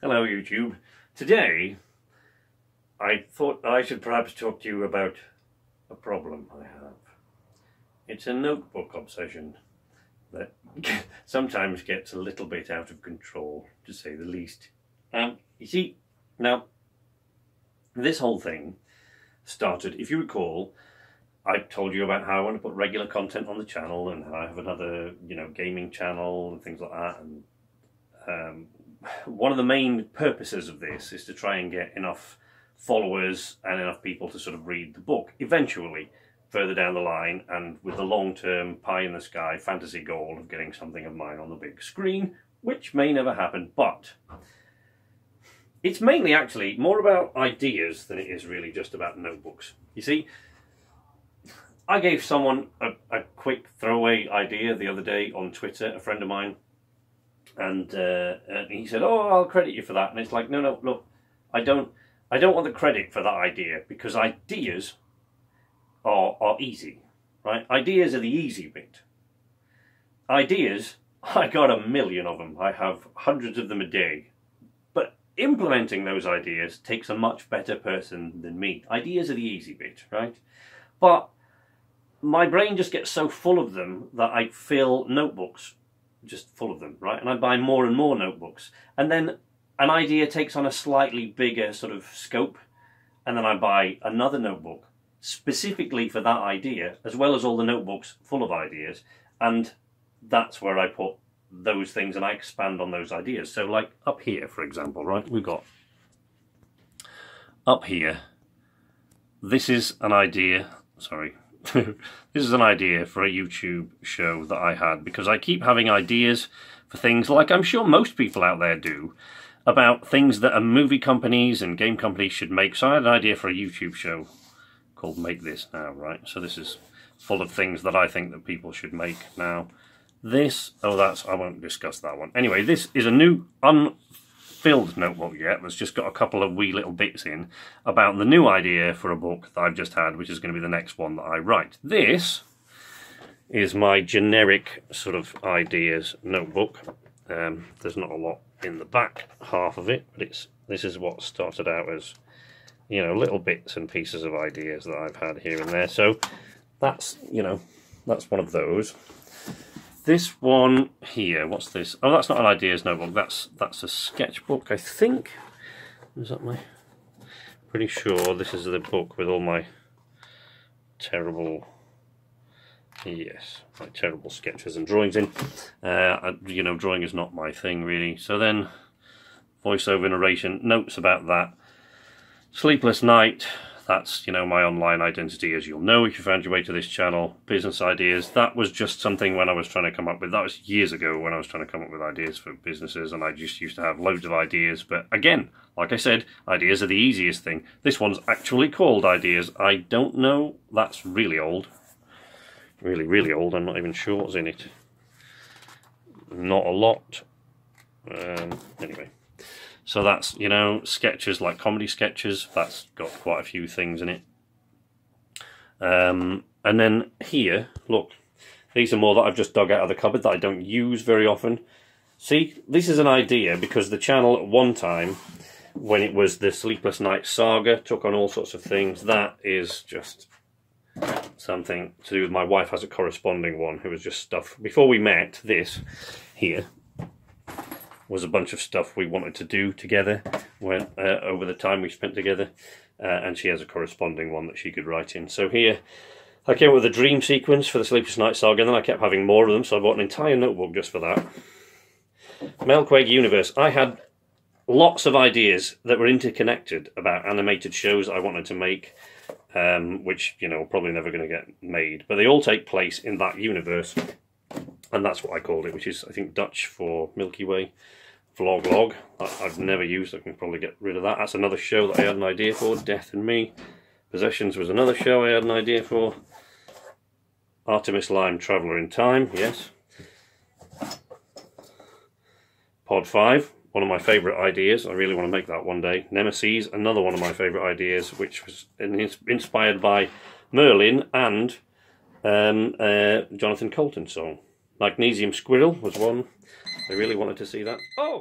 Hello YouTube. Today I thought I should perhaps talk to you about a problem I have. It's a notebook obsession that sometimes gets a little bit out of control, to say the least. You see, now this whole thing started, if you recall, I told you about how I want to put regular content on the channel and how I have another, gaming channel and things like that. And one of the main purposes of this is to try and get enough followers and enough people to sort of read the book eventually, further down the line, and with the long-term pie-in-the-sky fantasy goal of getting something of mine on the big screen, which may never happen, but it's mainly actually more about ideas than it is really just about notebooks. You see, I gave someone a quick throwaway idea the other day on Twitter, a friend of mine, and he said, "Oh, I'll credit you for that." And it's like, no, look, I don't want the credit for that idea, because ideas are easy, right? Ideas are the easy bit. Ideas, I got a million of them. I have hundreds of them a day. But implementing those ideas takes a much better person than me. Ideas are the easy bit, right? But my brain just gets so full of them that I fill notebooks just full of them, right? And I buy more and more notebooks. And then an idea takes on a slightly bigger sort of scope. And then I buy another notebook specifically for that idea, as well as all the notebooks full of ideas. And that's where I put those things and I expand on those ideas. So like up here, for example, right? We've got up here, this is an idea, sorry. This is an idea for a YouTube show that I had, because I keep having ideas for things, like I'm sure most people out there do, about things that movie companies and game companies should make. So I had an idea for a YouTube show called Make This Now, right? So this is full of things that I think that people should make now. This, I won't discuss that one. Anyway, this is a new unfilled notebook yet, that's just got a couple of wee little bits in about the new idea for a book that I've just had, which is going to be the next one that I write. This is my generic sort of ideas notebook. There's not a lot in the back half of it, but this is what started out as, little bits and pieces of ideas that I've had here and there. So that's, that's one of those. This one here, what's this? Oh, that's not an ideas notebook. That's a sketchbook, I think. Is that my? Pretty sure this is the book with all my terrible, my terrible sketches and drawings in. Drawing is not my thing really. So then, voiceover narration, notes about that. Sleepless night. That's, my online identity, as you'll know if you found your way to this channel. Business ideas, that was just something when I was trying to come up with, that was years ago when I was trying to come up with ideas for businesses, and I just used to have loads of ideas. But again, like I said, ideas are the easiest thing. This one's actually called Ideas. I don't know, that's really old. Really, really old. I'm not even sure what's in it. Not a lot. Anyway. So that's, sketches, like comedy sketches. That's got quite a few things in it. And then here, look, these are more that I've just dug out of the cupboard that I don't use very often. See, this is an idea because the channel at one time, when it was the Sleepless Night saga, took on all sorts of things. That is just something to do with my wife has a corresponding one who was just stuff. Before we met, this here was a bunch of stuff we wanted to do together when over the time we spent together, and she has a corresponding one that she could write in. So here I came up with a dream sequence for the Sleepless Night saga, and then I kept having more of them, so I bought an entire notebook just for that. Melquag Universe. I had lots of ideas that were interconnected about animated shows I wanted to make, which, probably never going to get made, but they all take place in that universe. And that's what I called it, which is, I think, Dutch for Milky Way. Vlog log. I've never used. I can probably get rid of that. That's another show that I had an idea for. Death and Me. Possessions was another show I had an idea for. Artemis Lime, Traveller in Time. Yes. Pod 5. One of my favourite ideas. I really want to make that one day. Nemesis. Another one of my favourite ideas, which was inspired by Merlin and Jonathan Colton's song. Magnesium Squirrel was one. I really wanted to see that. Oh!